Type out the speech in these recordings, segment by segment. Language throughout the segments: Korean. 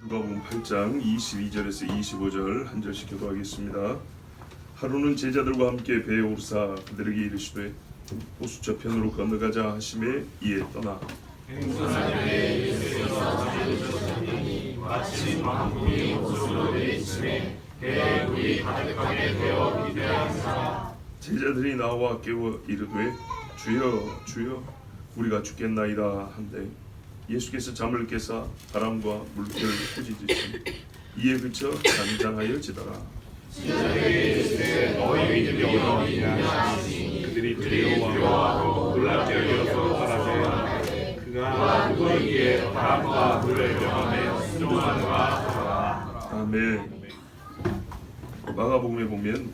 누가복음 8장 22절에서 25절 한 절씩 교도하겠습니다. 하루는 제자들과 함께 배에 오르사 그들에게 이르시되 호수 저편으로 건너가자 하심에 이에 떠나 행선할 때에 예수께서 자기를 쫓으니 마침 만국이 호수로 내리침에 배에 물이 가득하게 되어 기대하니라. 제자들이 나와 깨워 이르되 주여 주여 우리가 죽겠나이다 한데 예수께서 잠을 깨사 바람과 물결을 꾸짖으시니 이에 그쳐 잔잔하여지더라. 제자들이 예수께 너희 믿음이 어디냐 하시니 그들이 두려워하고 놀랍게 여겨서 말하되 그가 누구에게 바람과 물을 명함에 순종하는가 하더라. 아멘. 마가복음에 보면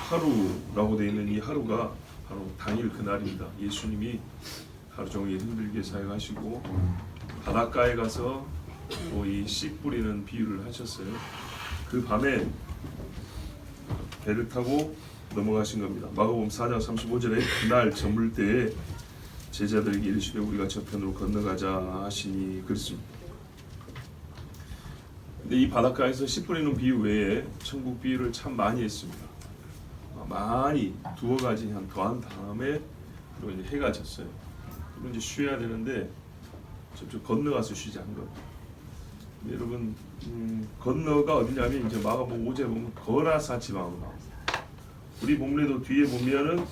하루라고 되어 있는 이 하루가 바로 당일 그날입니다. 예수님이 하루 종일 힘들게 사역하시고 바닷가에 가서 또 이 씨 뿌리는 비유를 하셨어요. 그 밤에 배를 타고 넘어가신 겁니다. 마가복음 4장 35절에 그날 저물 때에 제자들에게 이르시되 우리가 저편으로 건너가자 하시니 그렇습니다. 근데 이 바닷가에서 씨 뿌리는 비유 외에 천국 비유를 참 많이 했습니다. 많이 두어 가지 한 더한 다음에 그리고 이제 해가 졌어요. 그리고 이제 쉬어야 되는데 저쪽 건너가서 쉬지 않은 겁니다. 여러분 건너가 어디냐면 이제 마가복음 5제 보면 거라사 지방으로 나옵니다. 우리 본문에도 뒤에 보면은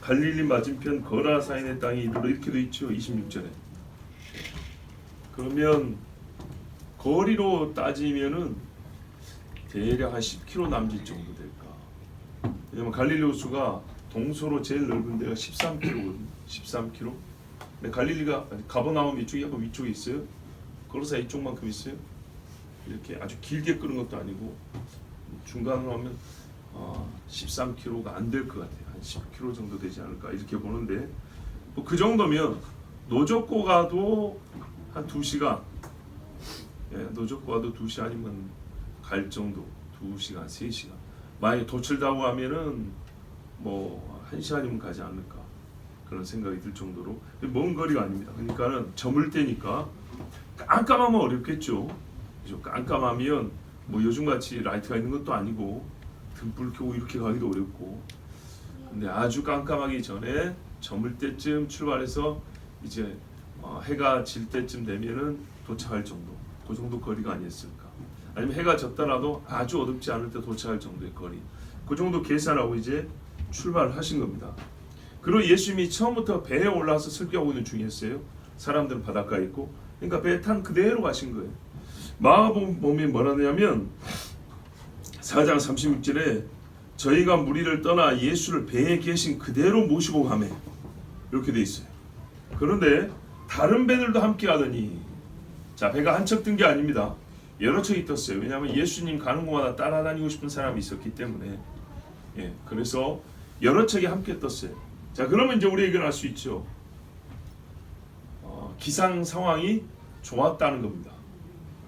갈릴리 맞은편 거라사인의 땅이 이르러 이렇게 돼 있죠. 26절에. 그러면 거리로 따지면은 대략 한 10km 남짓 정도 될까. 왜냐면 갈릴리 호수가 동서로 제일 넓은 데가 13km거든요. 13km. 근데 갈릴리가 가버나움 이쪽이 약간 위쪽에 있어요. 거기서 이쪽만큼 있어요. 이렇게 아주 길게 끄는 것도 아니고 중간으로 하면 13km가 안 될 것 같아요. 한 10km 정도 되지 않을까 이렇게 보는데 뭐 그 정도면 노젓고 가도 한 2시간 노젓고 가도 2시간 아니면 갈 정도 2시간, 3시간 만약에 도철 타고 가면은 뭐 1시간이면 가지 않을까 그런 생각이 들 정도로 먼 거리가 아닙니다. 그러니까는 저물 때니까 깜깜하면 어렵겠죠. 그죠? 깜깜하면 뭐 요즘같이 라이트가 있는 것도 아니고 등불 켜고 이렇게 가기도 어렵고 근데 아주 깜깜하기 전에 저물 때쯤 출발해서 이제 해가 질 때쯤 되면은 도착할 정도 그 정도 거리가 아니었을까. 아니면 해가 졌더라도 아주 어둡지 않을 때 도착할 정도의 거리 그 정도 계산하고 이제 출발하신 겁니다. 그리고 예수님이 처음부터 배에 올라와서 설교하고 있는 중이었어요. 사람들은 바닷가에 있고 그러니까 배에 탄 그대로 가신 거예요. 마가복음 보면 뭐라 하냐면 4장 36절에 저희가 무리를 떠나 예수를 배에 계신 그대로 모시고 가매 이렇게 돼 있어요. 그런데 다른 배들도 함께 가더니 자 배가 한 척 뜬 게 아닙니다. 여러 척이 떴어요. 왜냐하면 예수님 가는 곳마다 따라다니고 싶은 사람이 있었기 때문에 그래서 여러 척이 함께 떴어요. 자 그러면 이제 우리에게 알 수 있죠. 기상 상황이 좋았다는 겁니다.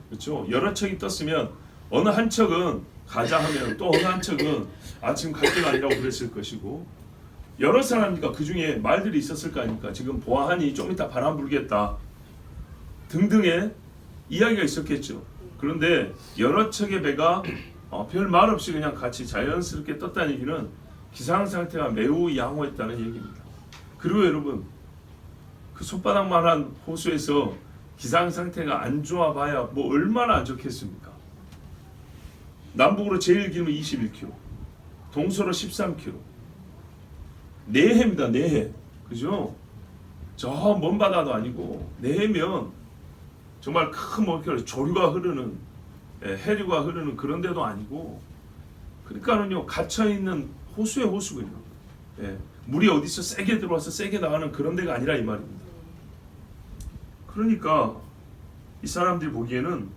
그렇죠? 여러 척이 떴으면 어느 한 척은 가자 하면 또 어느 한 척은 지금 갈 때가 아니라고 그랬을 것이고 여러 사람이니까 그 중에 말들이 있었을 거 아닙니까? 지금 보아하니 좀 이따 바람 불겠다 등등의 이야기가 있었겠죠. 그런데 여러 척의 배가 별 말 없이 그냥 같이 자연스럽게 떴다는 얘기는 기상 상태가 매우 양호했다는 얘기입니다. 그리고 여러분 그 손바닥만한 호수에서 기상 상태가 안 좋아 봐야 뭐 얼마나 안 좋겠습니까? 남북으로 제일 길면 21km, 동서로 13km. 내해입니다. 내해. 그죠? 저 먼 바다도 아니고 내해면 정말 큰 뭐랄까 조류가 흐르는 해류가 흐르는 그런 데도 아니고 그러니까는요 갇혀 있는 호수의 호수군요. 물이 어디서 세게 들어와서 세게 나가는 그런 데가 아니라 이 말입니다. 그러니까 이 사람들이 보기에는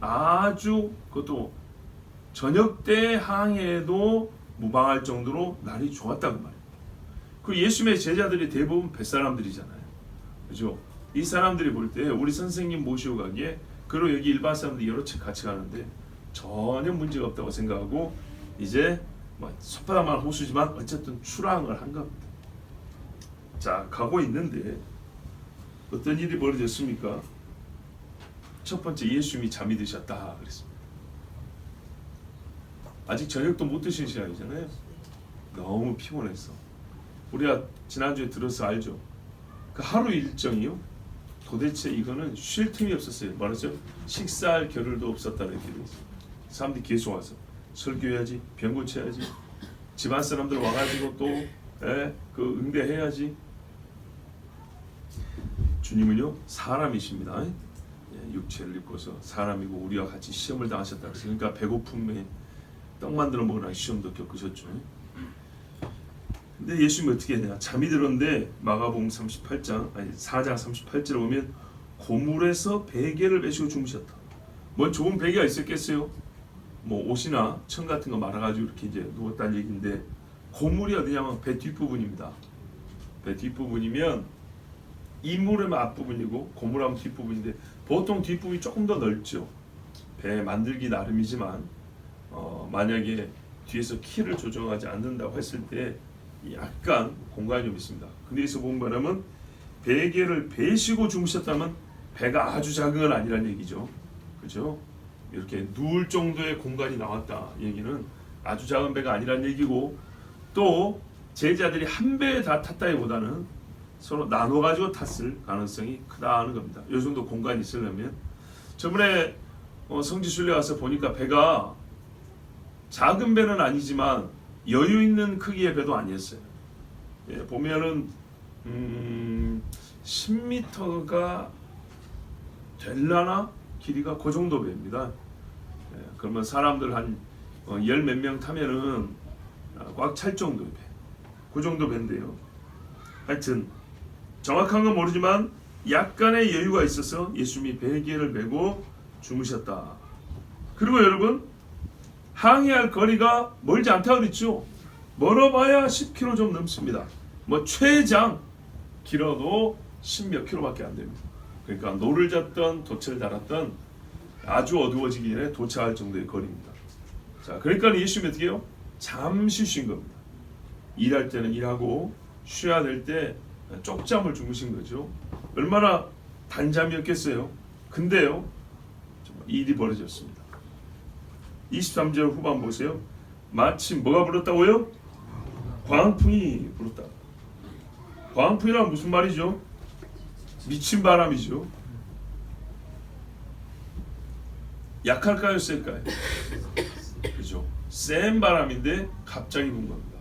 아주 그것도 저녁 때 항해에도 무방할 정도로 날이 좋았다고 말입니다. 그 예수님의 제자들이 대부분 뱃사람들이잖아요. 그죠? 이 사람들이 볼 때 우리 선생님 모시고 가기에 그리고 여기 일반 사람들이 여러 척 같이 가는데 전혀 문제가 없다고 생각하고 이제 손바닥만 호수지만 어쨌든 출항을 한 겁니다. 자 가고 있는데 어떤 일이 벌어졌습니까? 첫 번째 예수님이 잠이 드셨다 그랬습니다. 아직 저녁도 못 드신 시간이잖아요. 너무 피곤했어. 우리가 지난주에 들어서 알죠. 그 하루 일정이요. 도대체 이거는 쉴 틈이 없었어요. 말하죠. 식사할 겨를도 없었다는 이렇게 돼 있어요. 사람들이 계속 와서 설교해야지, 병 고쳐야지, 집안 사람들 와가지고 또 그 응대해야지. 주님은요 사람이십니다. 육체를 입고서 사람이고 우리와 같이 시험을 당하셨다. 그러니까 배고픔에 떡 만들어 먹으라 시험도 겪으셨죠. 근데 예수님이 어떻게 했냐? 잠이 들었는데 마가복음 4장 38절에 보면 고물에서 베개를 메시고 주무셨다. 뭐 좋은 베개가 있었겠어요? 뭐 옷이나 천 같은 거 말아가지고 이렇게 이제 누웠다는 얘기인데 고물이 어디냐면 배 뒷부분입니다. 배 뒷부분이면 이물은 앞부분이고 고물하면 뒷부분인데 보통 뒷부분이 조금 더 넓죠. 배 만들기 나름이지만 만약에 뒤에서 키를 조정하지 않는다고 했을 때 약간 공간이 좀 있습니다. 근데 여기서 본 거라면 베개를 베시고 주무셨다면 배가 아주 작은 건 아니란 얘기죠. 그죠? 이렇게 누울 정도의 공간이 나왔다 얘기는 아주 작은 배가 아니란 얘기고 또 제자들이 한 배에 다 탔다기보다는 서로 나눠가지고 탔을 가능성이 크다는 겁니다. 이 정도 공간이 있으려면 저번에 성지순례 와서 보니까 배가 작은 배는 아니지만 여유 있는 크기의 배도 아니었어요. 예, 보면은 10m가 될라나 길이가 그 정도 배입니다. 예, 그러면 사람들 한 열 몇 명 타면은 꽉 찰 정도의 배. 그 정도 배인데요. 하여튼 정확한 건 모르지만 약간의 여유가 있어서 예수님이 베개를 메고 주무셨다. 그리고 여러분 항해할 거리가 멀지 않다고 그랬죠. 멀어봐야 10km 좀 넘습니다. 뭐 최장 길어도 10몇 킬로밖에 안 됩니다. 그러니까 노를 젓던 돛을 달았던 아주 어두워지기 전에 도착할 정도의 거리입니다. 자, 그러니까 예수님이 어떻게 해요? 잠시 쉰 겁니다. 일할 때는 일하고 쉬어야 될 때 쪽잠을 주무신 거죠. 얼마나 단잠이었겠어요. 근데요 일이 벌어졌습니다. 23절 후반 보세요. 마침 뭐가 불었다고요? 광풍이 불었다. 광풍이란 무슨 말이죠? 미친 바람이죠. 약할까요? 셀까요? 그죠? 센 바람인데 갑자기 분 겁니다.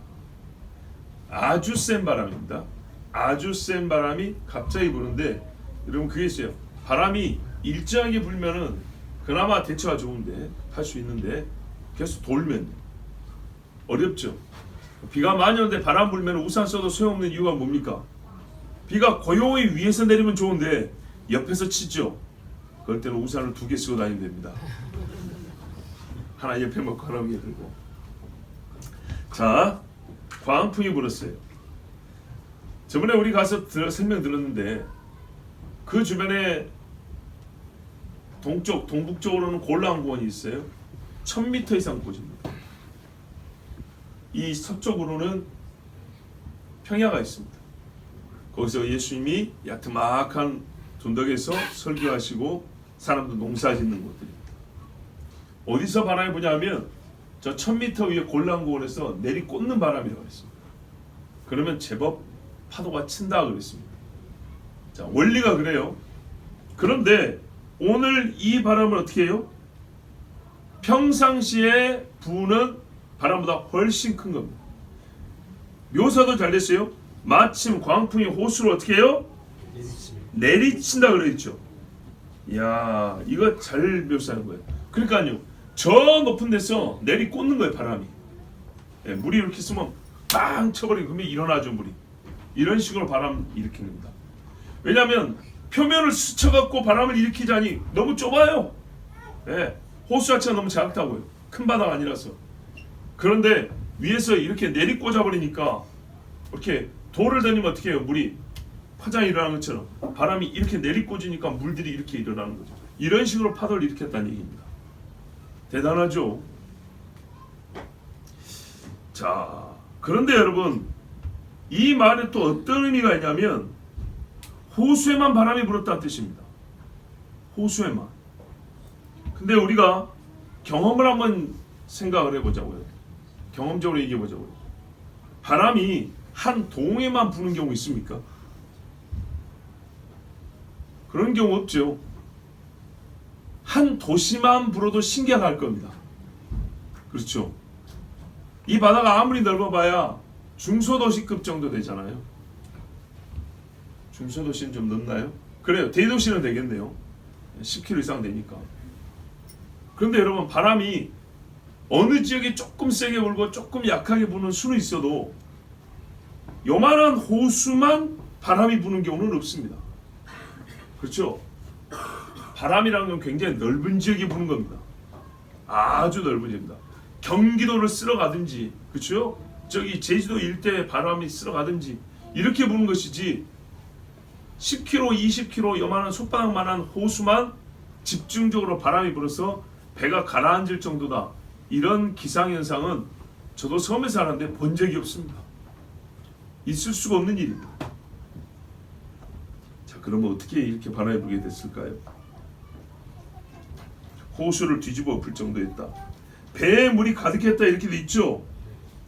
아주 센 바람입니다. 아주 센 바람이 갑자기 부는데 여러분 그게 있어요. 바람이 일정하게 불면은 그나마 대처가 좋은데 할 수 있는데 계속 돌면 어렵죠. 비가 많이 오는데 바람 불면 우산 써도 소용없는 이유가 뭡니까? 비가 고요히 위에서 내리면 좋은데 옆에서 치죠. 그럴 때는 우산을 2개 쓰고 다니면 됩니다. 하나 옆에 먹고 하나 위에 들고. 자, 광풍이 불었어요. 저번에 우리 가서 설명 들었는데 그 주변에 동쪽, 동북쪽으로는 골라한공원이 있어요. 1000m 이상 고지입니다. 이 서쪽으로는 평야가 있습니다. 거기서 예수님이 야트막한 둔덕에서 설교하시고 사람도 농사 짓는 곳들입니다. 어디서 바람이 부냐면 저 1000m 위에 골라한공원에서 내리꽂는 바람이라고 했습니다. 그러면 제법 파도가 친다 그랬습니다. 자, 원리가 그래요. 그런데 오늘 이 바람을 어떻게 해요? 평상시에 부는 바람보다 훨씬 큰 겁니다. 묘사도 잘 됐어요. 마침 광풍이 호수를 어떻게 해요? 내리친다 그랬죠. 이야, 이거 잘 묘사하는 거예요. 그러니까요, 저 높은 데서 내리꽂는 거예요, 바람이. 예, 물이 이렇게 쓰면 빵 쳐버리고 그러면 일어나죠, 물이. 이런 식으로 바람 일으키는 겁니다. 왜냐하면 표면을 스쳐갖고 바람을 일으키자니 너무 좁아요. 예, 호수 자체가 너무 작다고요. 큰 바다가 아니라서. 그런데 위에서 이렇게 내리꽂아 버리니까 이렇게 돌을 던지면 어떻게 해요? 물이 파장이 일어나는 것처럼 바람이 이렇게 내리꽂으니까 물들이 이렇게 일어나는 거죠. 이런 식으로 파도를 일으켰다는 얘기입니다. 대단하죠? 자, 그런데 여러분 이 말에 또 어떤 의미가 있냐면 호수에만 바람이 불었다는 뜻입니다. 호수에만. 근데 우리가 경험을 한번 생각을 해보자고요. 경험적으로 얘기해보자고요. 바람이 한 동에만 부는 경우 있습니까? 그런 경우 없죠. 한 도시만 불어도 신기할 겁니다. 그렇죠. 이 바다가 아무리 넓어봐야 중소도시급 정도 되잖아요. 중소도시는 좀 넓나요? 그래요. 대도시는 되겠네요. 10km 이상 되니까. 그런데 여러분, 바람이 어느 지역에 조금 세게 불고 조금 약하게 부는 수는 있어도 요만한 호수만 바람이 부는 경우는 없습니다. 그렇죠? 바람이라는 건 굉장히 넓은 지역에 부는 겁니다. 아주 넓은 지역입니다. 경기도를 쓸어가든지, 그렇죠? 저기 제주도 일대에 바람이 쓸어가든지 이렇게 부는 것이지, 10km, 20km 요만한 손바닥만한 호수만 집중적으로 바람이 불어서 배가 가라앉을 정도다, 이런 기상현상은 저도 섬에 사는데 본 적이 없습니다. 있을 수가 없는 일입니다. 자, 그러면 어떻게 이렇게 바람이 불게 됐을까요? 호수를 뒤집어 엎을 정도였다. 배에 물이 가득했다, 이렇게 돼 있죠.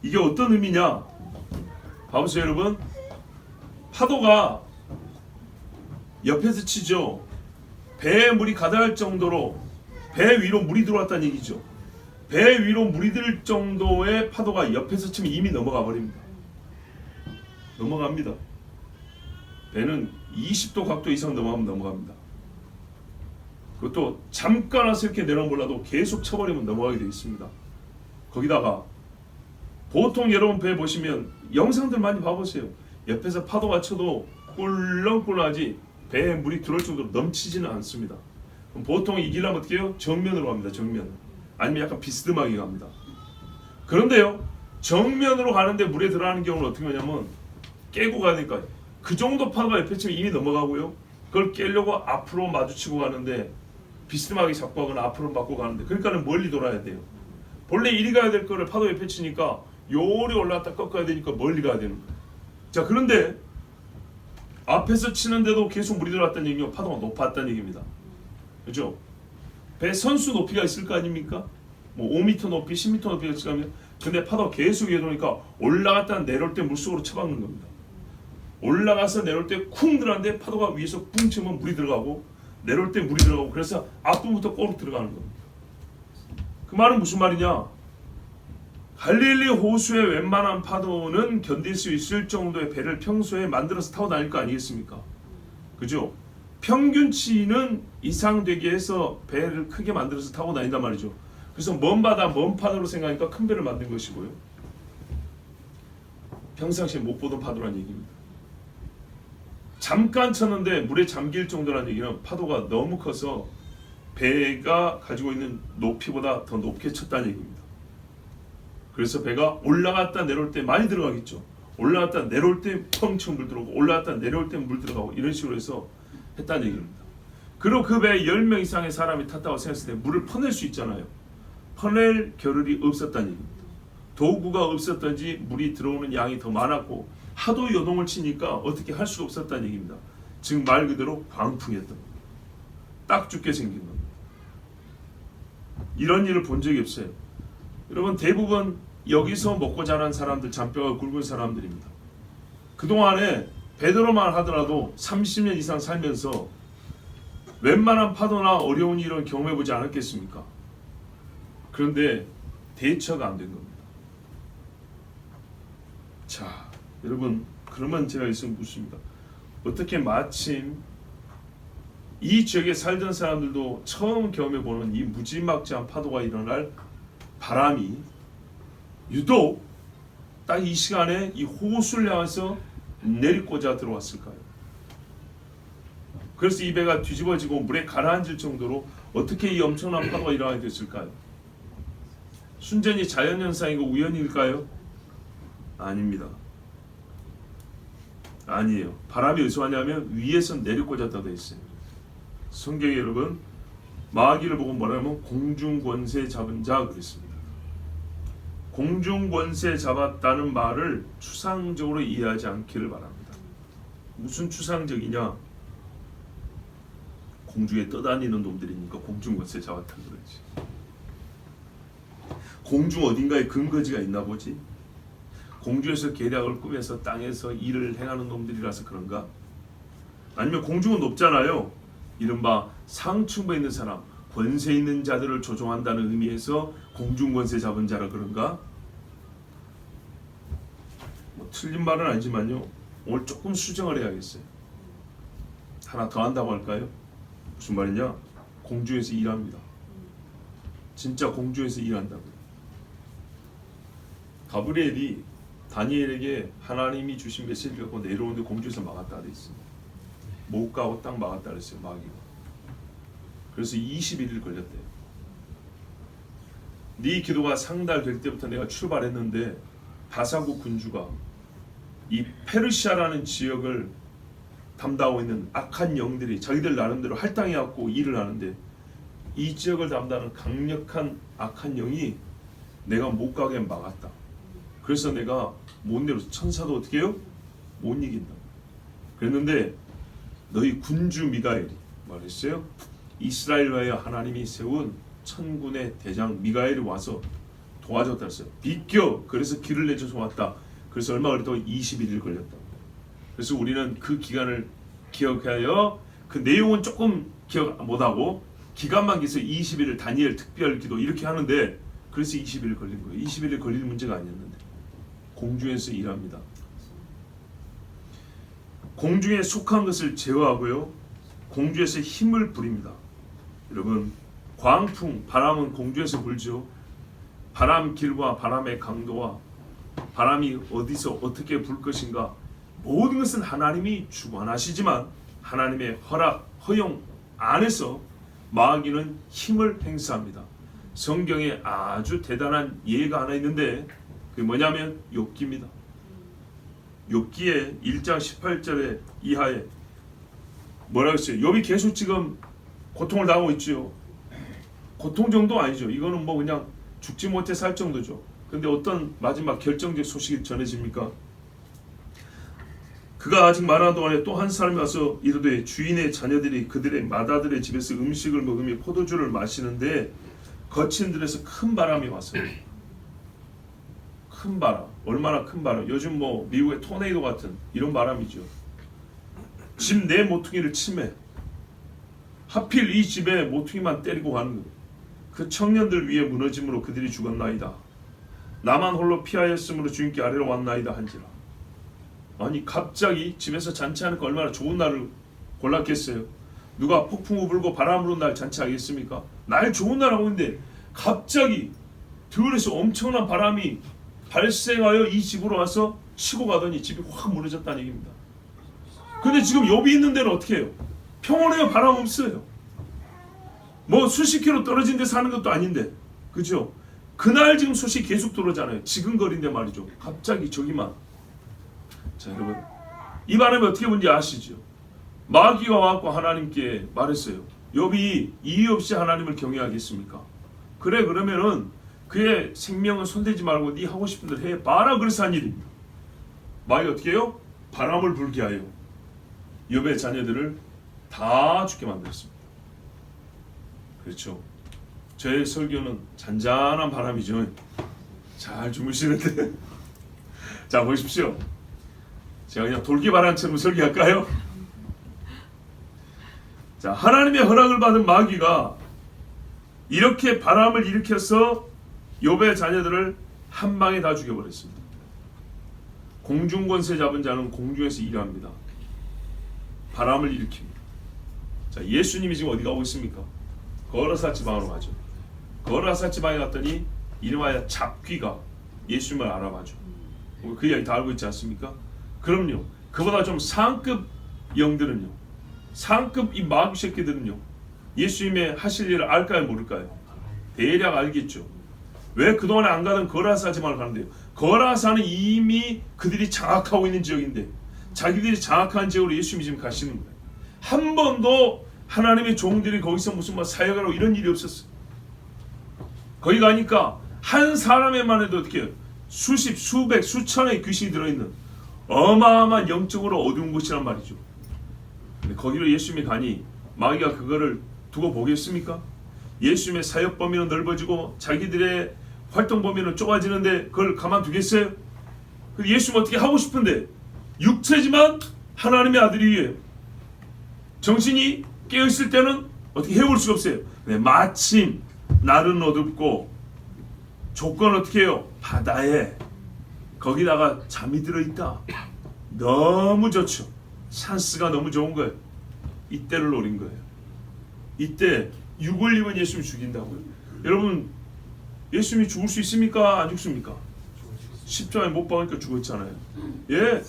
이게 어떤 의미냐? 봐보세요 여러분. 파도가 옆에서 치죠. 배에 물이 가득할 정도로 배 위로 물이 들어왔다는 얘기죠. 배 위로 물이 들 정도의 파도가 옆에서 치면 이미 넘어가 버립니다. 넘어갑니다. 배는 20도 각도 이상 넘어가면 넘어갑니다. 그것도 잠깐 와서 이렇게 내려 몰라도 계속 쳐버리면 넘어가게 되어 있습니다. 거기다가 보통 여러분 배 보시면 영상들 많이 봐보세요. 옆에서 파도가 쳐도 꿀렁꿀렁하지 배에 물이 들어올 정도로 넘치지는 않습니다. 그럼 보통 이기려면 어떻게 해요? 정면으로 갑니다. 정면. 아니면 약간 비스듬하게 갑니다. 그런데요, 정면으로 가는데 물에 들어가는 경우는 어떻게 하냐면 깨고 가니까 그 정도 파도가 옆에 치면 이미 넘어가고요. 그걸 깨려고 앞으로 마주치고 가는데 비스듬하게 잡고 가거나 앞으로 받고 가는데, 그러니까는 멀리 돌아야 돼요. 본래 이리 가야 될 거를 파도 옆에 치니까 요리 올라갔다 꺾어야 되니까 멀리 가야 되는 거예요. 자, 그런데 앞에서 치는데도 계속 물이 들어왔다는 얘기는 파도가 높았다는 얘기입니다. 그렇죠? 배 선수 높이가 있을 거 아닙니까? 뭐 5m 높이, 10m 높이가 있으면, 근데 파도가 계속 위에 들어오니까 올라갔다 내려올 때 물속으로 처박는 겁니다. 올라가서 내려올 때 쿵 들어가는데 파도가 위에서 뿡 치면 물이 들어가고, 내려올 때 물이 들어가고, 그래서 앞부분부터 꼬르륵 들어가는 겁니다. 그 말은 무슨 말이냐? 갈릴리 호수의 웬만한 파도는 견딜 수 있을 정도의 배를 평소에 만들어서 타고 다닐 거 아니겠습니까? 그죠? 평균치는 이상되게 해서 배를 크게 만들어서 타고 다닌단 말이죠. 그래서 먼 바다, 먼 파도로 생각하니까 큰 배를 만든 것이고요. 평상시에 못 보던 파도란 얘기입니다. 잠깐 쳤는데 물에 잠길 정도라는 얘기는 파도가 너무 커서 배가 가지고 있는 높이보다 더 높게 쳤다는 얘기입니다. 그래서 배가 올라갔다 내려올 때 많이 들어가겠죠. 올라갔다 내려올 때 펑청 물 들어오고, 올라갔다 내려올 때 물 들어가고, 이런 식으로 해서 했다는 얘기입니다. 그리고 그 배에 10명 이상의 사람이 탔다고 생각했을 때 물을 퍼낼 수 있잖아요. 퍼낼 겨를이 없었다는 얘기입니다. 도구가 없었던지 물이 들어오는 양이 더 많았고, 하도 요동을 치니까 어떻게 할 수가 없었다는 얘기입니다. 즉 말 그대로 광풍이었던 겁니다. 딱 죽게 생긴 겁니다. 이런 일을 본 적이 없어요. 여러분, 대부분 여기서 먹고 자란 사람들, 잔뼈가 굵은 사람들입니다. 그동안에 베드로만 하더라도 30년 이상 살면서 웬만한 파도나 어려운 일은 경험해보지 않았겠습니까? 그런데 대처가 안 된 겁니다. 자, 여러분, 그러면 제가 있으면 묻습니다. 어떻게 마침 이 지역에 살던 사람들도 처음 경험해보는 이 무지막지한 파도가 일어날 바람이 유독 딱 이 시간에 이 호수를 향해서 내리꽂아 들어왔을까요? 그래서 이 배가 뒤집어지고 물에 가라앉을 정도로 어떻게 이 엄청난 파도가 일어나게 됐을까요? 순전히 자연현상이고 우연일까요? 아닙니다. 아니에요. 바람이 어디서 왔냐면 위에서 내리꽂았다 되어 있어요. 성경에 여러분, 마귀를 보고 뭐라면 공중권세 잡은 자 그랬습니다. 공중권세 잡았다는 말을 추상적으로 이해하지 않기를 바랍니다. 무슨 추상적이냐? 공중에 떠다니는 놈들이니까 공중권세 잡았다 그러지. 공중 어딘가에 근거지가 있나 보지. 공중에서 계략을 꾸며서 땅에서 일을 행하는 놈들이라서 그런가? 아니면 공중은 높잖아요. 이른바 상층부에 있는 사람, 권세 있는 자들을 조종한다는 의미에서 공중권세 잡은 자라 그런가? 뭐 틀린 말은 아니지만요, 오늘 조금 수정을 해야겠어요. 하나 더 한다고 할까요? 무슨 말이냐? 공중에서 일합니다. 진짜 공중에서 일한다고요. 가브리엘이 다니엘에게 하나님이 주신 메시지를 갖고 내려오는데 공중에서 막았다 돼 있습니다. 못 가고 딱 막았다 그랬어요, 마귀가. 그래서 21일 걸렸대요. 네 기도가 상달될 때부터 내가 출발했는데 바사국 군주가 이 페르시아라는 지역을 담당하고 있는 악한 영들이 자기들 나름대로 할당해갖고 일을 하는데, 이 지역을 담당하는 강력한 악한 영이 내가 못 가게 막았다. 그래서 내가 못 내려서 천사도 어떻게 해요? 못 이긴다. 그랬는데 너희 군주 미가엘이 말했어요. 이스라엘과의 하나님이 세운 천군의 대장 미가엘이 와서 도와줬다 했어요. 비켜! 그래서 길을 내줘서 왔다. 그래서 얼마 그래도 21일 걸렸다. 그래서 우리는 그 기간을 기억하여, 그 내용은 조금 기억 못하고 기간만 기해서 21일 다니엘 특별 기도 이렇게 하는데, 그래서 21일 걸린 거예요. 21일 걸릴 문제가 아니었는데. 공중에서 일합니다. 공중에 속한 것을 제어하고요, 공중에서 힘을 부립니다. 여러분, 광풍, 바람은 공중에서 불죠. 바람 길과 바람의 강도와 바람이 어디서 어떻게 불 것인가, 모든 것은 하나님이 주관하시지만 하나님의 허락, 허용 안에서 마귀는 힘을 행사합니다. 성경에 아주 대단한 예가 하나 있는데, 그게 뭐냐면 욥기입니다. 욥기에 1장 18절에 이하에 뭐라고 했어요? 욥이 계속 지금 고통을 당하고 있죠. 고통 정도 아니죠. 이거는 뭐 그냥 죽지 못해 살 정도죠. 근데 어떤 마지막 결정적 소식이 전해집니까? 그가 아직 말하는 동안에 또 한 사람이 와서 이르되, 주인의 자녀들이 그들의 마다들의 집에서 음식을 먹으며 포도주를 마시는데 거친 들에서 큰 바람이 왔어요. 큰 바람, 얼마나 큰 바람? 요즘 뭐 미국의 토네이도 같은 이런 바람이죠. 집 내 모퉁이를 치매, 하필 이 집에 모퉁이만 때리고 가는 거예요. 그 청년들 위에 무너짐으로 그들이 죽었나이다. 나만 홀로 피하였으므로 주인께 아래로 왔나이다 한지라. 아니 갑자기 집에서 잔치하니까 얼마나 좋은 날을 골랐겠어요. 누가 폭풍우 불고 바람 부는 날 잔치하겠습니까? 날 좋은 날 하고 있는데 갑자기 들에서 엄청난 바람이 발생하여 이 집으로 와서 치고 가더니 집이 확 무너졌다는 얘기입니다. 근데 지금 욥이 있는 데는 어떻게 해요? 평온해요. 바람 없어요. 뭐 수십 킬로 떨어진 데 사는 것도 아닌데, 그죠? 그날 지금 소식이 계속 들어오잖아요. 지근거린데 말이죠. 갑자기 저기만. 자, 여러분, 이 바람이 어떻게 뭔지 아시죠? 마귀가 와서 하나님께 말했어요. 욥이 이유 없이 하나님을 경외하겠습니까? 그래, 그러면은 그의 생명은 손대지 말고 네 하고 싶은 대로 해 봐라. 그래서 한 일입니다. 마귀가 어떻게 해요? 바람을 불게 하여 욥의 자녀들을 다 죽게 만들었습니다. 그렇죠. 저의 설교는 잔잔한 바람이죠. 잘 주무시는데 자, 보십시오. 제가 그냥 돌기바람처럼 설교할까요? 자, 하나님의 허락을 받은 마귀가 이렇게 바람을 일으켜서 욥의 자녀들을 한 방에 다 죽여버렸습니다. 공중권세 잡은 자는 공중에서 일합니다. 바람을 일으킵니다. 자, 예수님이 지금 어디 가고 있습니까? 거라사 지방으로 가죠. 거라사 지방에 갔더니 이름하여 잡귀가 예수님을 알아봐죠. 그 이야기 다 알고 있지 않습니까? 그럼요. 그보다 좀 상급 영들은요, 상급 이 마귀 새끼들은요, 예수님의 하실 일을 알까요, 모를까요? 대략 알겠죠. 왜 그동안에 안 가던 거라사 지방을 가는데요? 거라사는 이미 그들이 장악하고 있는 지역인데, 자기들이 장악한 지역으로 예수님이 지금 가시는 거예요. 한 번도 하나님의 종들이 거기서 무슨 뭐 사역을 하고 이런 일이 없었어요. 거기 가니까 한 사람에만 해도 어떻게 해요? 수십, 수백, 수천의 귀신이 들어있는 어마어마한 영적으로 어두운 곳이란 말이죠. 근데 거기로 예수님이 가니 마귀가 그거를 두고 보겠습니까? 예수님의 사역 범위는 넓어지고 자기들의 활동 범위는 좁아지는데 그걸 가만두겠어요? 예수님 어떻게 하고 싶은데 육체지만 하나님의 아들이에요. 정신이 깨어있을 때는 어떻게 해볼 수가 없어요. 네, 마침 날은 어둡고 조건 어떻게 해요? 바다에 거기다가 잠이 들어있다. 너무 좋죠. 찬스가 너무 좋은 거예요. 이때를 노린 거예요. 이때 육을 입은 예수님 죽인다고요. 여러분 예수님이 죽을 수 있습니까? 안 죽습니까? 십자가에 못 박으니까 죽었잖아요. 예,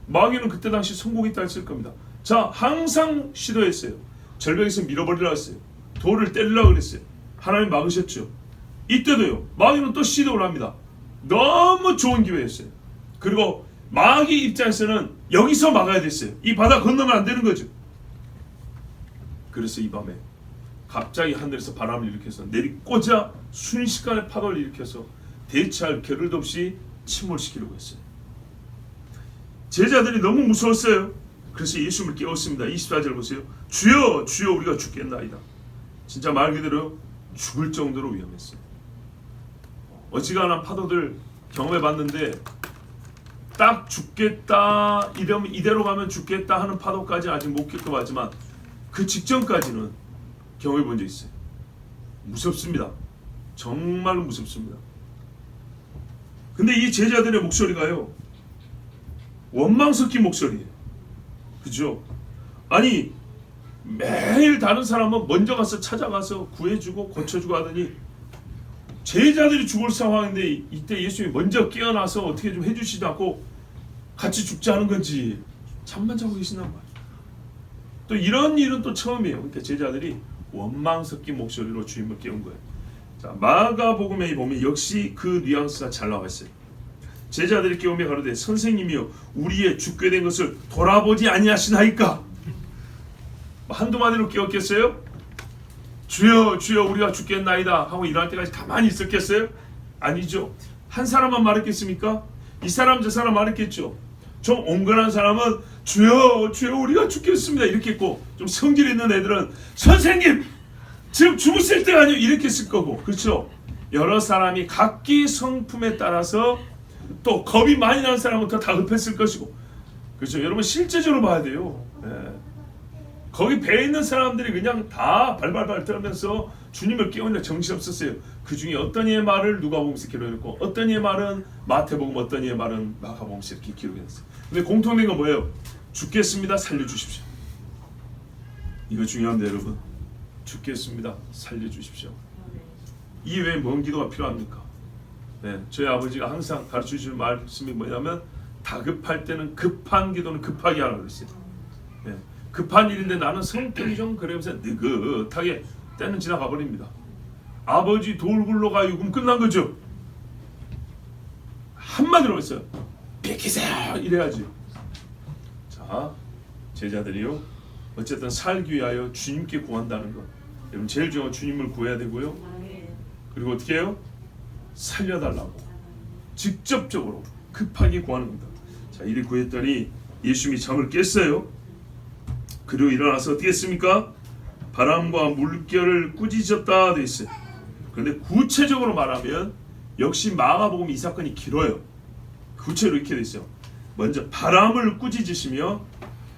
마귀는 그때 당시 성공했다 했을 겁니다. 자, 항상 시도했어요. 절벽에서 밀어버리려고 했어요. 돌을 때리려고 그랬어요. 하나님 막으셨죠. 이때도요. 마귀는 또 시도를 합니다. 너무 좋은 기회였어요. 그리고 마귀 입장에서는 여기서 막아야 됐어요. 이 바다 건너면 안 되는 거죠. 그래서 이 밤에 갑자기 하늘에서 바람을 일으켜서 내리꽂아 순식간에 파도를 일으켜서 대체할 겨를도 없이 침몰시키려고 했어요. 제자들이 너무 무서웠어요. 그래서 예수님을 깨웠습니다. 24절 보세요. 주여 주여 우리가 죽겠나이다. 진짜 말 그대로 죽을 정도로 위험했어요. 어지간한 파도들 경험해봤는데 딱 죽겠다 이대로 가면 죽겠다 하는 파도까지 아직 못 겪어봤지만 그 직전까지는 경험해본 적 있어요. 무섭습니다. 정말로 무섭습니다. 근데 이 제자들의 목소리가요 원망 섞인 목소리예요. 그죠? 아니 매일 다른 사람은 먼저 가서 찾아가서 구해주고 고쳐주고 하더니 제자들이 죽을 상황인데 이때 예수님이 먼저 깨어나서 어떻게 좀 해주시지 않고 같이 죽자 하는 건지 잠만 자고 계신단 말이에요. 또 이런 일은 또 처음이에요. 그러니까 제자들이 원망 섞인 목소리로 주님을 깨운 거예요. 자, 마가복음에 보면 역시 그 뉘앙스가 잘 나와 있어요. 제자들이 깨우며 가로되 선생님이여 우리의 죽게 된 것을 돌아보지 아니하시나이까. 한두 마디로 깨웠겠어요? 주여 주여 우리가 죽겠나이다 하고 일어날 때까지 가만히 있었겠어요? 아니죠. 한 사람만 말했겠습니까? 이 사람 저 사람 말했겠죠. 좀 온건한 사람은 주여 주여 우리가 죽겠습니다 이렇게 했고, 좀 성질 있는 애들은 선생님 지금 죽으실 때가 아니에요 이렇게 했을 거고. 그렇죠? 여러 사람이 각기 성품에 따라서 또 겁이 많이 나는 사람은 더 다급했을 것이고. 그렇죠? 여러분 실제적으로 봐야 돼요. 네. 거기 배에 있는 사람들이 그냥 다 발발발 떨면서 주님을 깨우는데 정신없었어요. 그 중에 어떤 이의 말을 누가복음에서 기록했고 어떤 이의 말은 마태복음, 어떤 이의 말은 마가복음에서 이렇게 기록했어요. 근데 공통된 건 뭐예요? 죽겠습니다 살려주십시오. 이거 중요합니다 여러분. 죽겠습니다 살려주십시오. 이 외에 뭔 기도가 필요합니까? 네, 저희 아버지가 항상 가르쳐주시는 말씀이 뭐냐면 다급할 때는 급한 기도는 급하게 하라고 그랬어요. 네, 급한 일인데 나는 성격이 좀 그러면서 느긋하게 때는 지나가 버립니다. 아버지 돌 굴러가 유금 끝난 거죠. 한마디로 했어요. 비키세요 이래야지. 자, 제자들이요 어쨌든 살기 위하여 주님께 구한다는 것. 여러분 제일 중요한 주님을 구해야 되고요. 그리고 어떻게 해요? 살려달라고 직접적으로 급하게 구하는 겁니다. 자, 이를 구했더니 예수님이 잠을 깼어요. 그리고 일어나서 어떻게 했습니까? 바람과 물결을 꾸짖었다 돼 있어요. 그런데 구체적으로 말하면 역시 마가복음 이 사건이 길어요. 구체로 이렇게 돼 있어요. 먼저 바람을 꾸짖으시며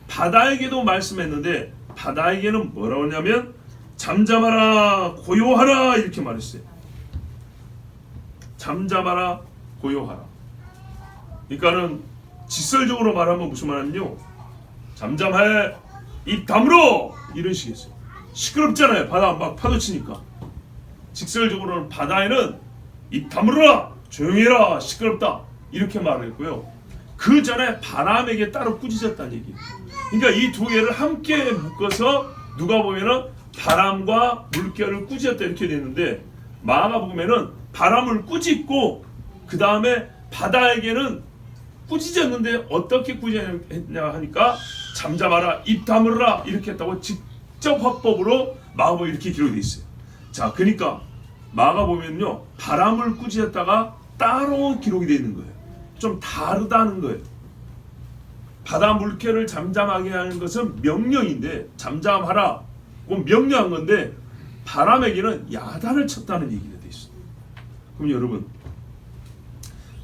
바다에게도 말씀했는데 바다에게는 뭐라고 하냐면 잠잠하라 고요하라 이렇게 말했어요. 잠잠하라 고요하라. 그러니까는 직설적으로 말하면 무슨 말이냐면요, 잠잠해 입 다물어 이런 식이었어요. 시끄럽잖아요 바다 막 파도 치니까. 직설적으로는 바다에는 입 다물어라 조용해라 시끄럽다 이렇게 말을 했고요. 그 전에 바람에게 따로 꾸짖었다는 얘기예요. 그러니까 이 두 개를 함께 묶어서 누가 보면은 바람과 물결을 꾸짖었다 이렇게 되는데, 마가복음에는 바람을 꾸짖고 그 다음에 바다에게는 꾸짖었는데 어떻게 꾸짖었냐 하니까 잠잠하라 입 다물어라 이렇게 했다고 직접 화법으로 마가복음에 이렇게 기록되어 있어요. 자, 그러니까 마가복음에는요 바람을 꾸짖었다가 따로 기록이 되어 있는 거예요. 좀 다르다는 거예요. 바다 물결을 잠잠하게 하는 것은 명령인데, 잠잠하라 그건 명령한 건데 바람에게는 야단을 쳤다는 얘기가 돼 있어요. 그럼 여러분,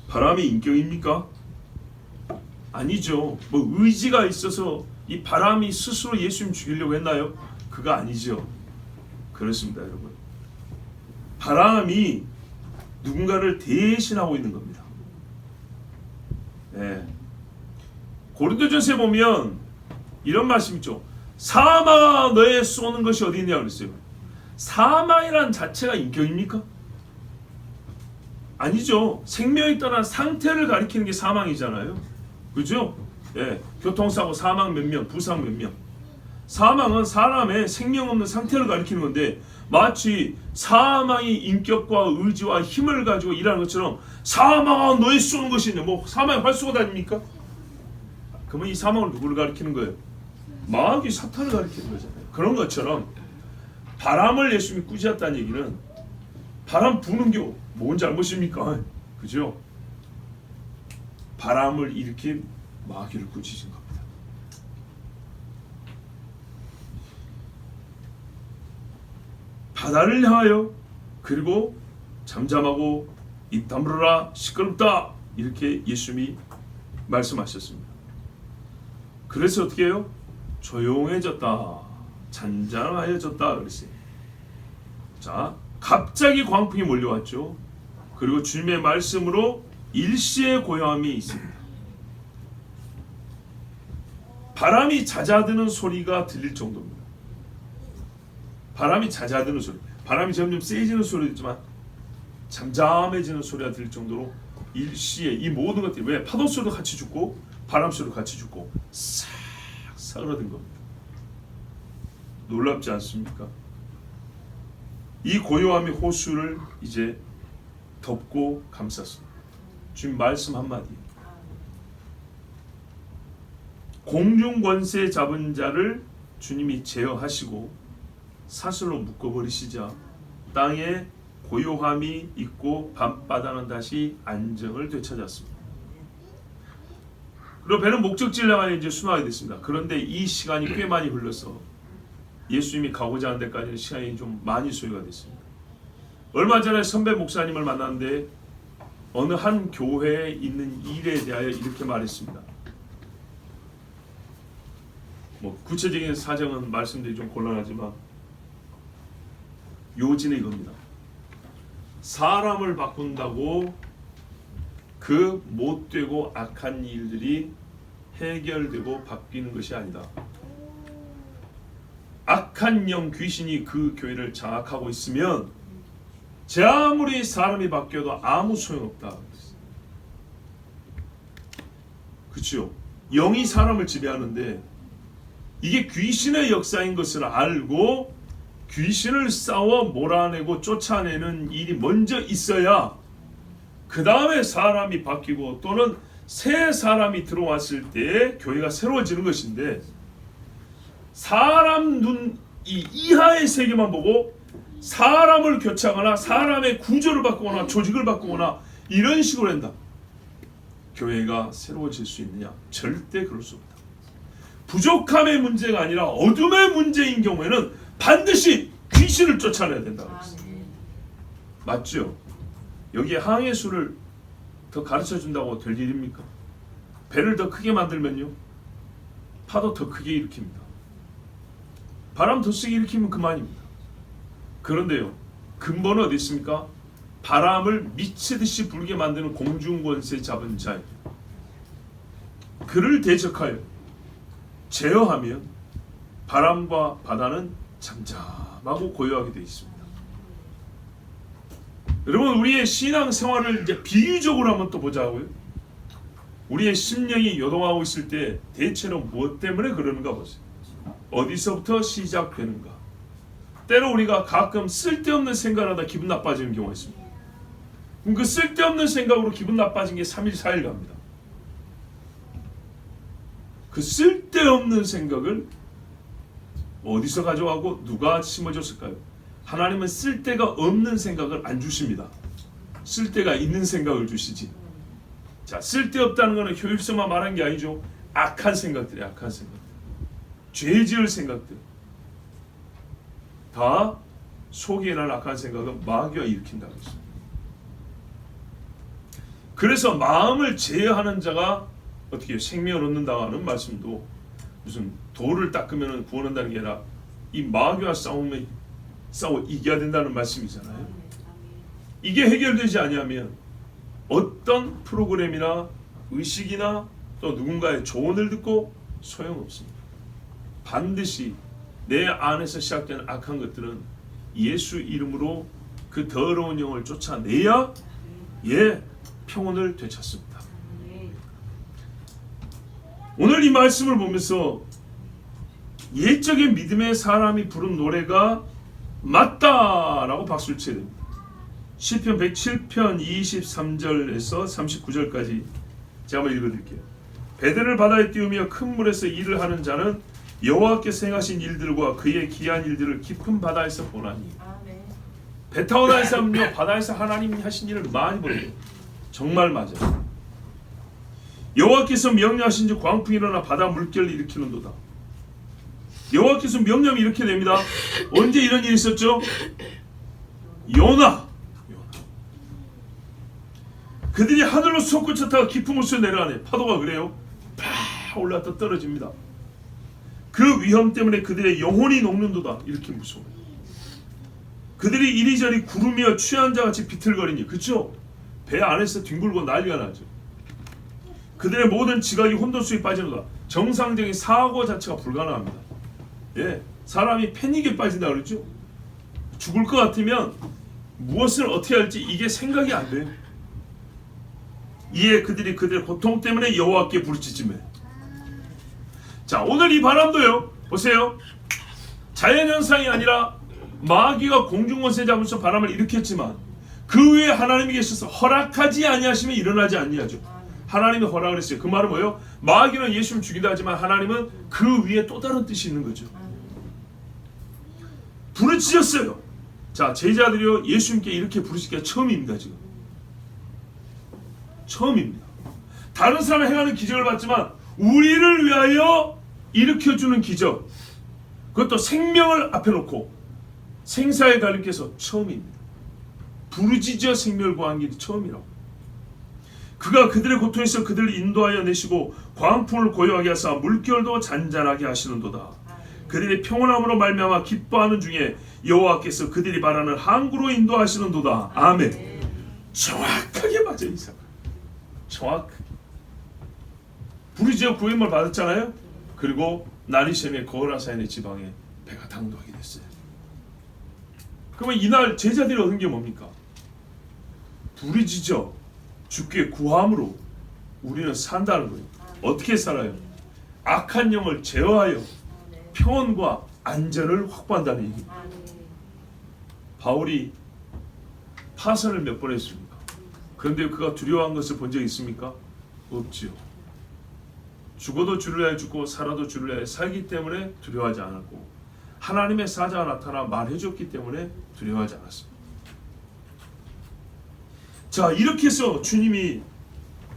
바람이 인격입니까? 아니죠. 뭐 의지가 있어서 이 바람이 스스로 예수님 죽이려고 했나요? 그거 아니죠. 그렇습니다, 여러분. 바람이 누군가를 대신하고 있는 겁니다. 네. 고린도전서에 보면 이런 말씀 있죠. 사망아 너의 쏘는 것이 어디 있냐 그랬어요. 사망이란 자체가 인격입니까? 아니죠. 생명에 따른 상태를 가리키는 게 사망이잖아요. 그죠? 예. 교통사고 사망 몇 명, 부상 몇 명. 사망은 사람의 생명 없는 상태를 가리키는 건데, 마치 사망이 인격과 의지와 힘을 가지고 일하는 것처럼 사망아 너의 쏘는 것이 있냐. 뭐 사망이 활 쏘고 다닙니까? 그러면 이 사망을 누구를 가리키는 거예요? 마귀 사탄을 가리키는 거잖아요. 그런 것처럼 바람을 예수님이 꾸짖었다는 얘기는, 바람 부는 게 뭔 잘못입니까? 그죠? 바람을 일으킨 마귀를 꾸짖은 겁니다. 바다를 향하여 그리고 잠잠하고 입 다물어라 시끄럽다 이렇게 예수님이 말씀하셨습니다. 그래서 어떻게 해요? 조용해졌다, 잔잔하여졌다 그랬어요. 자, 갑자기 광풍이 몰려왔죠. 그리고 주님의 말씀으로 일시의 고요함이 있습니다. 바람이 잦아드는 소리가 들릴 정도입니다. 바람이 잦아드는 소리, 바람이 점점 세지는 소리도 있지만 잠잠해지는 소리가 들릴 정도로 일시에 이 모든 것들이, 왜? 파도 소리도 같이 죽고 바람 소리도 같이 죽고 싹 사그라든 겁니다. 놀랍지 않습니까? 이 고요함이 호수를 이제 덮고 감쌌습니다. 주님 말씀 한마디. 공중 권세 잡은 자를 주님이 제어하시고 사슬로 묶어버리시자 땅에 고요함이 있고 밤바다는 다시 안정을 되찾았습니다. 그리고 배는 목적지를 향하여 이제 순항하게 됐습니다. 그런데 이 시간이 꽤 많이 흘러서 예수님이 가고자 하는 데까지는 시간이 좀 많이 소요가 됐습니다. 얼마 전에 선배 목사님을 만났는데 어느 한 교회에 있는 일에 대하여 이렇게 말했습니다. 뭐 구체적인 사정은 말씀드리기 좀 곤란하지만 요지는 이겁니다. 사람을 바꾼다고 그 못되고 악한 일들이 해결되고 바뀌는 것이 아니다. 악한 영 귀신이 그 교회를 장악하고 있으면 제 아무리 사람이 바뀌어도 아무 소용없다. 그렇죠? 영이 사람을 지배하는데 이게 귀신의 역사인 것을 알고 귀신을 싸워 몰아내고 쫓아내는 일이 먼저 있어야 그 다음에 사람이 바뀌고 또는 새 사람이 들어왔을 때 교회가 새로워지는 것인데, 사람 눈 이하의 세계만 보고 사람을 교체하거나 사람의 구조를 바꾸거나 조직을 바꾸거나 이런 식으로 한다. 교회가 새로워질 수 있느냐? 절대 그럴 수 없다. 부족함의 문제가 아니라 어둠의 문제인 경우에는 반드시 귀신을 쫓아내야 된다고 했습니다. 맞죠? 여기에 항해수를 더 가르쳐준다고 될 일입니까? 배를 더 크게 만들면요, 파도 더 크게 일으킵니다. 바람 더 세게 일으키면 그만입니다. 그런데요, 근본은 어디 있습니까? 바람을 미치듯이 불게 만드는 공중권세 잡은 자예요. 그를 대적하여 제어하면 바람과 바다는 잠잠하고 고요하게 되어 있습니다. 여러분, 우리의 신앙 생활을 이제 비유적으로 한번 또 보자고요. 우리의 심령이 요동하고 있을 때 대체로 무엇 때문에 그러는가 보세요. 어디서부터 시작되는가? 때로 우리가 가끔 쓸데없는 생각을 하다 기분 나빠지는 경우가 있습니다. 그럼 그 쓸데없는 생각으로 기분 나빠진 게 3일 4일 갑니다. 그 쓸데없는 생각을 어디서 가져가고 누가 심어줬을까요? 하나님은 쓸데가 없는 생각을 안 주십니다. 쓸데가 있는 생각을 주시지. 자, 쓸데없다는 것은 효율성만 말한 게 아니죠. 악한 생각들이 악한 생각들, 죄 지을 생각들, 다 속에 난 악한 생각은 마귀가 일으킨다고 했습니다. 그래서 마음을 제어하는 자가 어떻게 생명을 얻는다고 하는 말씀도 무슨 돌을 닦으면 구원한다는 게 아니라 이 마귀와 싸워 이겨야 된다는 말씀이잖아요. 이게 해결되지 아니하면 어떤 프로그램이나 의식이나 또 누군가의 조언을 듣고 소용없습니다. 반드시 내 안에서 시작되는 악한 것들은 예수 이름으로 그 더러운 영을 쫓아내야 평온을 되찾습니다. 오늘 이 말씀을 보면서 옛적의 믿음의 사람이 부른 노래가 맞다라고 박수를 쳐야 됩니다. 시편 107편 23절에서 39절까지 제가 한번 읽어드릴게요. 배들을 바다에 띄우며 큰 물에서 일을 하는 자는 여호와께서 행하신 일들과 그의 기한 일들을 깊은 바다에서 보나니. 배 타고 다니는 사람은요, 바다에서 하나님이 하신 일을 많이 보여요. 정말 맞아요. 여호와께서 명령하신즉 광풍이 일어나 바다 물결을 일으키는도다. 여호와께서 명령이 이렇게 됩니다. 언제 이런 일이 있었죠? 요나. 그들이 하늘로 솟구쳐 타고 깊은 물속에 내려가네. 파도가 그래요. 팍 올라갔다 떨어집니다. 그 위험 때문에 그들의 영혼이 녹는도다. 이렇게 무서워요. 그들이 이리저리 구르며 취한 자같이 비틀거리니, 그렇죠? 배 안에서 뒹굴고 난리가 나죠. 그들의 모든 지각이 혼돈수에 빠지노다. 정상적인 사고 자체가 불가능합니다. 사람이 패닉에 빠진다 그러죠. 죽을 것 같으면 무엇을 어떻게 할지 이게 생각이 안 돼요. 이에 그들이 그들의 고통 때문에 여호와께 부르짖으며. 자, 오늘 이 바람도요, 보세요. 자연현상이 아니라 마귀가 공중권세 잡으면서 바람을 일으켰지만 그 위에 하나님이 계셔서 허락하지 아니하시면 일어나지 아니하죠. 하나님이 허락을 했어요. 그 말은 뭐예요? 마귀는 예수를 죽인다 하지만 하나님은 그 위에 또 다른 뜻이 있는 거죠. 부르짖었어요. 자, 제자들이요, 예수님께 이렇게 부르짖기가 처음입니다. 지금 처음입니다. 다른 사람이 행하는 기적을 봤지만 우리를 위하여 일으켜주는 기적, 그것도 생명을 앞에 놓고 생사의 갈림께서 처음입니다. 부르짖어 생명을 구한 길이 처음이라고. 그가 그들의 고통에서 그들을 인도하여 내시고 광풍을 고요하게 하사 물결도 잔잔하게 하시는도다. 그들이 평온함으로 말미암아 기뻐하는 중에 여호와께서 그들이 바라는 항구로 인도하시는도다. 아멘. 정확하게 맞아 이 사람. 정확. 부르짖어 구원을 받았잖아요. 그리고 나리셈의 거라사인의 지방에 배가 당도하게 됐어요. 그러면 이날 제자들이 얻은 게 뭡니까? 부르짖어 주께 구함으로 우리는 산다는 거예요. 어떻게 살아요? 악한 영을 제어하여 평온과 안전을 확보한다는 얘기입니다. 바울이 파선을 몇 번 했습니까? 그런데 그가 두려워한 것을 본 적 있습니까? 없지요. 죽어도 주를 위하여 죽고 살아도 주를 위하여 살기 때문에 두려워하지 않았고, 하나님의 사자가 나타나 말해줬기 때문에 두려워하지 않았습니다. 자, 이렇게 해서 주님이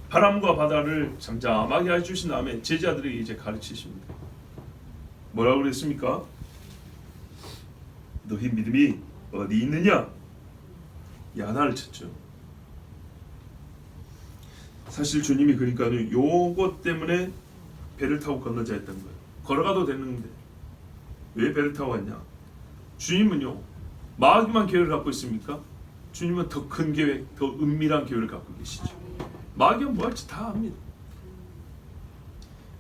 바람과 바다를 잠잠하게 해주신 다음에 제자들에게 이제 가르치십니다. 뭐라고 그랬습니까? 너희 믿음이 어디 있느냐? 야단을 쳤죠. 사실 주님이 그러니까는 요것 때문에 배를 타고 건너자 했던 거예요. 걸어가도 되는데 왜 배를 타고 왔냐? 주님은요, 마귀만 계획을 갖고 있습니까? 주님은 더 큰 계획, 더 은밀한 계획을 갖고 계시죠. 마귀가 뭐 할지 다 압니다.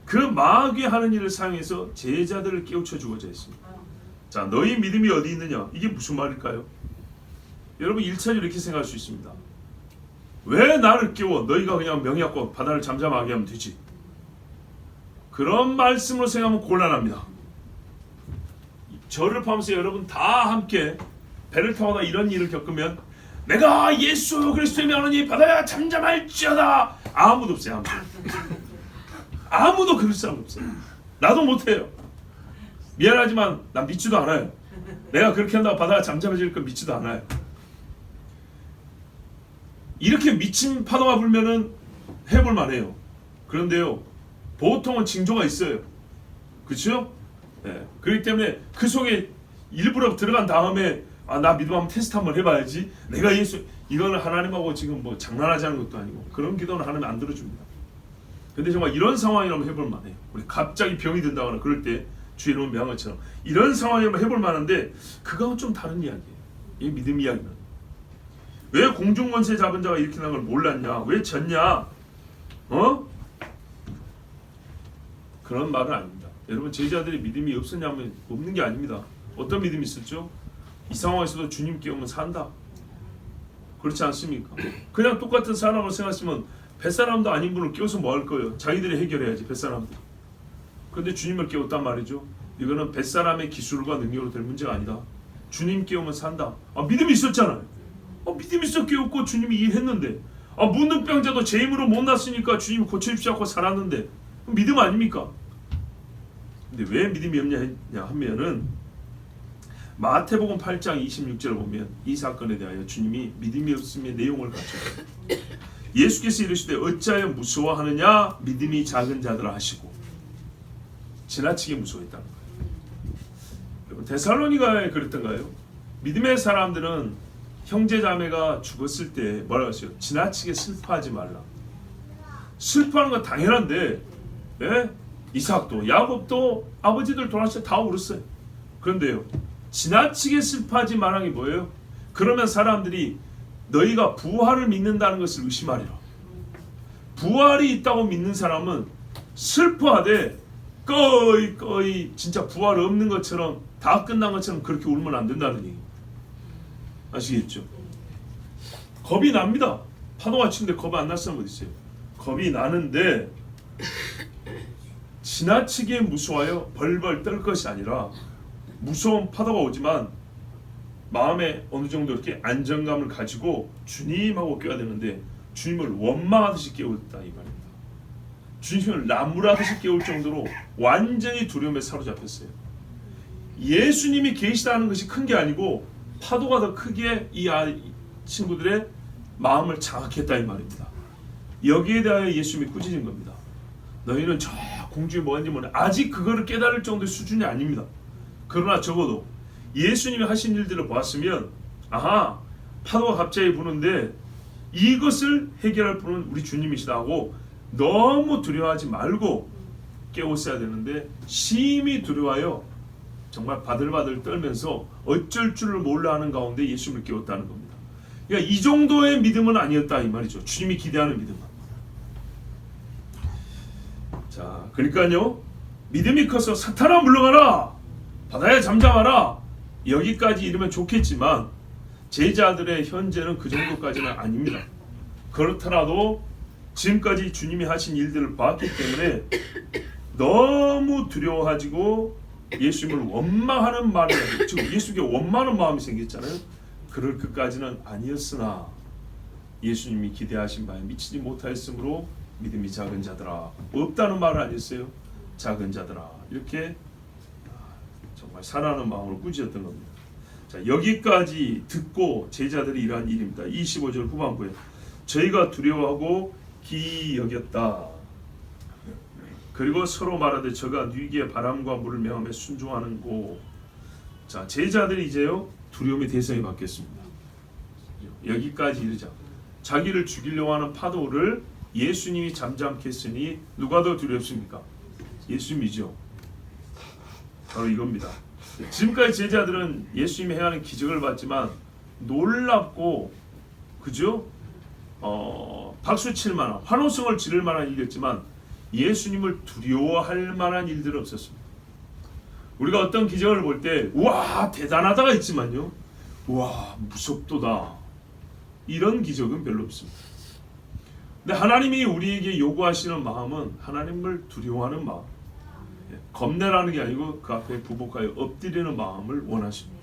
그 마귀 하는 일을 사용해서 제자들을 깨우쳐 주고자 했습니다. 자, 너희 믿음이 어디 있느냐? 이게 무슨 말일까요? 여러분 1차적으로 이렇게 생각할 수 있습니다. 왜 나를 깨워? 너희가 그냥 명약고 바다를 잠잠하게 하면 되지. 그런 말씀으로 생각하면 곤란합니다. 저를 포함해서 여러분 다 함께 배를 타거나 이런 일을 겪으면 내가 예수 그리스도의 명하니 바다야 잠잠할지어다. 아무도 없어요. 아무도 그럴 사람 없어요. 나도 못해요. 미안하지만 난 믿지도 않아요. 내가 그렇게 한다고 바다가 잠잠해질 걸 믿지도 않아요. 이렇게 미친 파도가 불면은 해볼 만해요. 그런데요, 보통은 징조가 있어요. 그렇죠? 예. 그렇기 때문에 그 속에 일부러 들어간 다음에 나 믿음 한번 테스트 한번 해봐야지. 내가 예수 이거는 하나님하고 지금 뭐 장난하자는 것도 아니고 그런 기도는 하나님 안 들어줍니다. 근데 정말 이런 상황이라면 해볼 만해요. 우리 갑자기 병이 든다거나 그럴 때 주의 이름을 명한 것처럼 이런 상황이라면 해볼 만한데 그거는 좀 다른 이야기예요. 이 믿음 이야기는 왜 공중권세 잡은 자가 이렇게 난 걸 몰랐냐? 왜 졌냐? 그런 말은 아닙니다. 여러분 제자들이 믿음이 없었냐면 없는 게 아닙니다. 어떤 믿음이 있었죠? 이 상황에서도 주님 깨우면 산다. 그렇지 않습니까? 그냥 똑같은 사람을 생각하시면 뱃사람도 아닌 분을 깨워서 뭐 할 거예요? 자기들이 해결해야지 뱃사람들. 그런데 주님을 깨웠단 말이죠. 이거는 뱃사람의 기술과 능력으로 될 문제가 아니다. 주님 깨우면 산다. 믿음이 있었잖아요. 믿음이 있어 깨웠고 주님이 일했는데 문둥병자도 제 힘으로 못 났으니까 주님이 고쳐주십시오 하고 살았는데 믿음 아닙니까? 근데 왜 믿음이 없냐 하면은 마태복음 8장 26절을 보면 이 사건에 대하여 주님이 믿음이 없음의 내용을 가져요. 예수께서 이르시되 어찌하여 무서워하느냐 믿음이 작은 자들아 하시고 지나치게 무서워했다는 거예요. 여러분 데살로니가에 그랬던가요? 믿음의 사람들은 형제자매가 죽었을 때 뭐라고 했어요? 지나치게 슬퍼하지 말라. 슬퍼하는 건 당연한데 예? 이삭도 야곱도 아버지들 돌아가셔서 다 울었어요. 그런데요 지나치게 슬퍼하지 말라는 게 뭐예요? 그러면 사람들이 너희가 부활을 믿는다는 것을 의심하리라. 부활이 있다고 믿는 사람은 슬퍼하되 거의 진짜 부활 없는 것처럼 다 끝난 것처럼 그렇게 울면 안 된다는 얘기. 아시겠죠? 겁이 납니다. 파도가 치는데 겁이 안 날 사람 어디 있어요? 겁이 나는데 지나치게 무서워요. 벌벌 떨 것이 아니라 무서운 파도가 오지만 마음에 어느 정도 이렇게 안정감을 가지고 주님하고 껴야 되는데 주님을 원망하듯이 깨웠다 이 말입니다. 주님을 나무라듯이 깨울 정도로 완전히 두려움에 사로잡혔어요. 예수님이 계시다는 것이 큰 게 아니고 파도가 더 크게 이 친구들의 마음을 장악했다 이 말입니다. 여기에 대하여 예수님이 꾸짖은 겁니다. 너희는 저 공중에 뭐가 있는지 모르네. 아직 그거를 깨달을 정도의 수준이 아닙니다. 그러나 적어도 예수님이 하신 일들을 보았으면 파도가 갑자기 부는데 이것을 해결할 분은 우리 주님이시다 하고 너무 두려워하지 말고 깨웠어야 되는데 심히 두려워하여 정말 바들바들 떨면서 어쩔 줄을 몰라 하는 가운데 예수님을 깨웠다는 겁니다. 그러니까 이 정도의 믿음은 아니었다 이 말이죠. 주님이 기대하는 믿음은. 자, 그러니까요 믿음이 커서 사탄아 물러가라, 바다에 잠잠하라, 여기까지 이르면 좋겠지만 제자들의 현재는 그 정도까지는 아닙니다. 그렇더라도 지금까지 주님이 하신 일들을 봤기 때문에 너무 두려워하지고 예수님을 원망하는 마음이, 지금 예수님께 원망하는 마음이 생겼잖아요. 그럴 것까지는 아니었으나 예수님이 기대하신 바에 미치지 못하였으므로 믿음이 작은 자들아, 없다는 말은 아니었어요. 작은 자들아, 이렇게 정말 사랑하는 마음으로 꾸짖었던 겁니다. 자, 여기까지 듣고 제자들이 일한 일입니다. 25절 후반부에 저희가 두려워하고 기이 여겼다. 그리고 서로 말하되 저가 누이기에 바람과 물을 명함에 순종하는고. 자, 제자들이 이제요 두려움의 대상이 바뀌었습니다. 여기까지 이르자 자기를 죽이려고 하는 파도를 예수님이 잠잠케 했으니 누가 더 두렵습니까? 예수님이죠. 바로 이겁니다. 지금까지 제자들은 예수님이 행하는 기적을 봤지만 놀랍고 그죠? 박수 칠 만한, 환호성을 지를 만한 일이었지만 예수님을 두려워할 만한 일들은 없었습니다. 우리가 어떤 기적을 볼 때 우와 대단하다가 있지만요, 우와 무섭도다, 이런 기적은 별로 없습니다. 근데 하나님이 우리에게 요구하시는 마음은 하나님을 두려워하는 마음, 겁내라는 게 아니고 그 앞에 부복하여 엎드리는 마음을 원하십니다.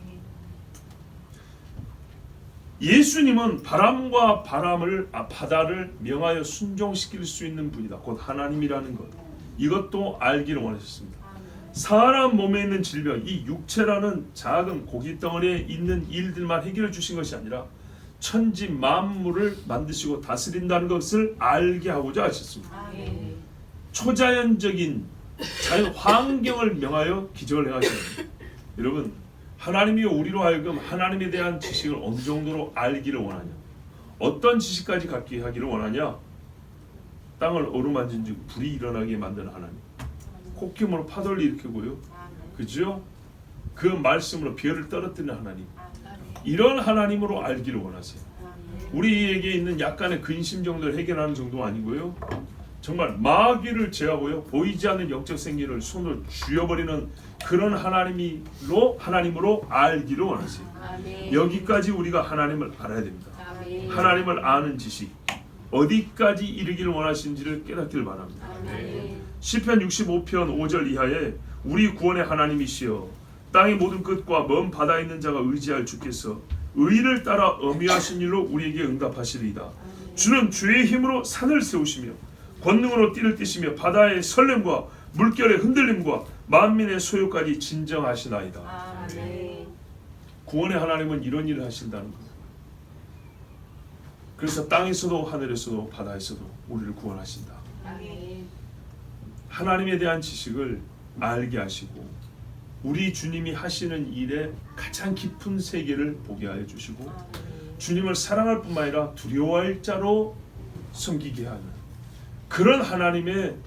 예수님은 바람과 바다를 명하여 순종시킬 수 있는 분이다. 곧 하나님이라는 것, 이것도 알기를 원하셨습니다. 사람 몸에 있는 질병, 이 육체라는 작은 고깃덩어리에 있는 일들만 해결해 주신 것이 아니라 천지 만물을 만드시고 다스린다는 것을 알게 하고자 하셨습니다. 초자연적인 자연 환경을 명하여 기적을 행하십니다. 여러분, 하나님이 우리로 하여금 하나님에 대한 지식을 어느 정도로 알기를 원하냐? 어떤 지식까지 갖게 하기를 원하냐? 땅을 어루만진 즉 불이 일어나게 만드는 하나님, 콧김으로 파도를 일으키고요, 그죠? 그 말씀으로 별을 떨어뜨리는 하나님, 이런 하나님으로 알기를 원하세요. 우리에게 있는 약간의 근심 정도를 해결하는 정도 아니고요, 정말 마귀를 제하고요, 보이지 않는 영적 생기를 손으로 쥐어버리는 그런 하나님으로 알기를 원하세요. 여기까지 우리가 하나님을 알아야 됩니다. 하나님을 아는 지식, 어디까지 이르기를 원하시는지를 깨닫기를 바랍니다. 시편 65편 5절 이하에 우리 구원의 하나님이시여 땅의 모든 끝과 먼 바다에 있는 자가 의지할 주께서 의를 따라 어미하신 일로 우리에게 응답하시리이다. 주는 주의 힘으로 산을 세우시며 권능으로 띠를 띠시며 바다의 설렘과 물결의 흔들림과 만민의 소요까지 진정하시나이다. 구원의 하나님은 이런 일을 하신다는 것. 그래서 땅에서도 하늘에서도 바다에서도 우리를 구원하신다. 하나님에 대한 지식을 알게 하시고 우리 주님이 하시는 일의 가장 깊은 세계를 보게 하여 주시고 주님을 사랑할 뿐만 아니라 두려워할 자로 섬기게 하는 그런 하나님의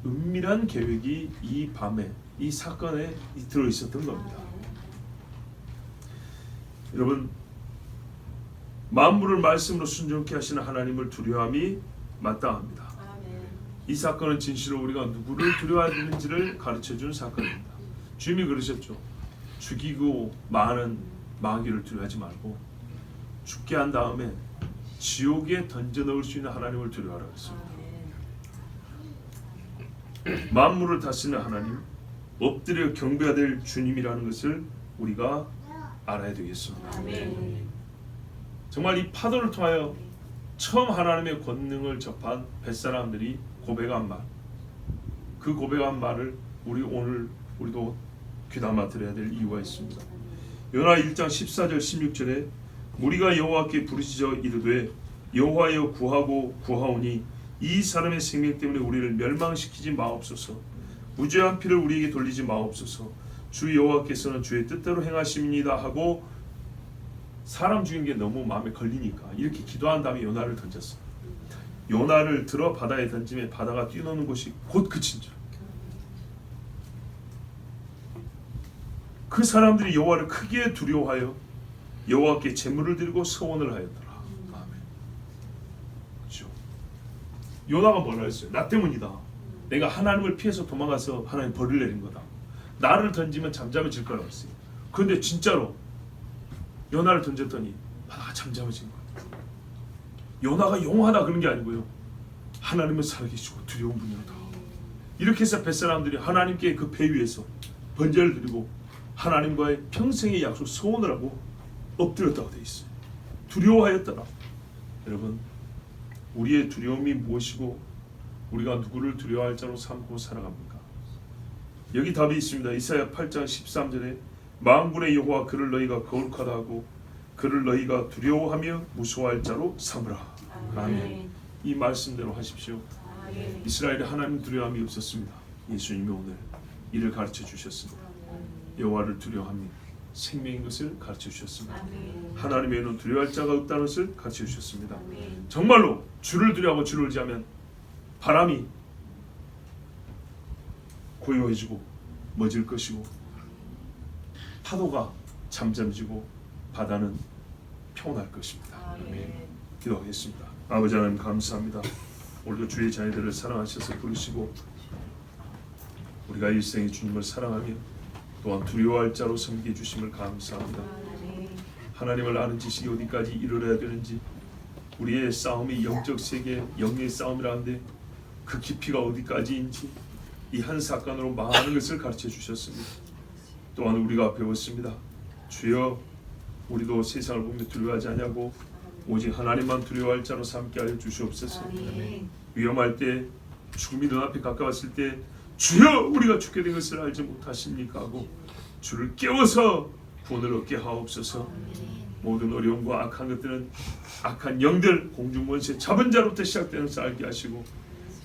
은밀한 계획이 이 밤에 이 사건에 들어있었던 겁니다. 여러분, 만물을 말씀으로 순종케 하시는 하나님을 두려워함이 마땅합니다. 이 사건은 진실로 우리가 누구를 두려워해야 되는지를 가르쳐준 사건입니다. 주님이 그러셨죠. 죽이고 많은 마귀를 두려워하지 말고 죽게 한 다음에 지옥에 던져 넣을 수 있는 하나님을 두려워하라고 했습니다. 만물을 다스리는 하나님, 엎드려 경배해야 될 주님이라는 것을 우리가 알아야 되겠습니다. 정말 이 파도를 통하여 처음 하나님의 권능을 접한 뱃사람들이 고백한 말, 그 고백한 말을 우리도 귀담아 들어야 될 이유가 있습니다. 요나 1장 14절 16절에 무리가 여호와께 부르짖어 이르되 여호와여 구하고 구하오니 이 사람의 생명 때문에 우리를 멸망시키지 마옵소서. 무죄한 피를 우리에게 돌리지 마옵소서. 주 여호와께서는 주의 뜻대로 행하십니다 하고 사람 죽인 게 너무 마음에 걸리니까 이렇게 기도한 다음에 요나를 던졌어요. 요나를 들어 바다에 던지면 바다가 뛰노는 곳이 곧 그친 줄. 그 사람들이 여호와를 크게 두려워하여 여호와께 제물을 드리고 서원을 하였더라. 아멘. 그렇죠. 요나가 뭐라 했어요? 나 때문이다. 내가 하나님을 피해서 도망가서 하나님 벌을 내린 거다. 나를 던지면 잠잠해질 거라고 했어요. 그런데 진짜로 요나를 던졌더니 바다가 잠잠해진 거예요. 요나가 용하다 그런 게 아니고요, 하나님은 살아계시고 두려운 분이다. 이렇게 해서 뱃사람들이 하나님께 그 배 위에서 번제를 드리고 하나님과의 평생의 약속 소원을 하고 엎드렸다고 되어 있어요. 두려워하였더라. 여러분, 우리의 두려움이 무엇이고 우리가 누구를 두려워할 자로 삼고 살아갑니까? 여기 답이 있습니다. 이사야 8장 13절에 만군의 여호와 그를 너희가 거룩하다 하고 그를 너희가 두려워하며 무서워할 자로 삼으라. 아멘. 이 말씀대로 하십시오. 이스라엘에 하나님 두려움이 없었습니다. 예수님이 오늘 이를 가르쳐 주셨습니다. 여호와를 두려워하며 생명인 것을 가르쳐 주셨습니다. 하나님 외에는 두려워할 자가 없다는 것을 가르쳐 주셨습니다. 정말로 주를 두려워하고 주를 의지하면 바람이 고요해지고 멎을 것이고 파도가 잠잠해지고 바다는 평온할 것입니다. 아멘. 기도하겠습니다. 아버지 하나님 감사합니다. 오늘도 주의 자녀들을 사랑하셔서 부르시고 우리가 일생에 주님을 사랑하며 또한 두려워할 자로 섬기게 주심을 감사합니다. 하나님을 아는 지식이 어디까지 이르러야 되는지, 우리의 싸움이 영적 세계, 영의 싸움이라는데 그 깊이가 어디까지인지 이 한 사건으로 많은 것을 가르쳐 주셨습니다. 또한 우리가 배웠습니다. 주여, 우리도 세상을 보며 두려워하지 않냐고 오직 하나님만 두려워할 자로 삼게 하여 주시옵소서. 위험할 때, 죽음이 눈앞에 가까웠을 때 주여 우리가 죽게 된 것을 알지 못하십니까 하고 주를 깨워서 구원을 얻게 하옵소서. 모든 어려움과 악한 것들은 악한 영들, 공중권세 잡은 자로부터 시작되는 것을 알게 하시고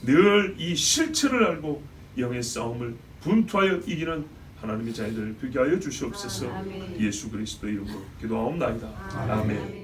늘 이 실체를 알고 영의 싸움을 분투하여 이기는 하나님의 자녀들 되게 하여 주시옵소서. 예수 그리스도 이름으로 기도하옵나이다. 아멘.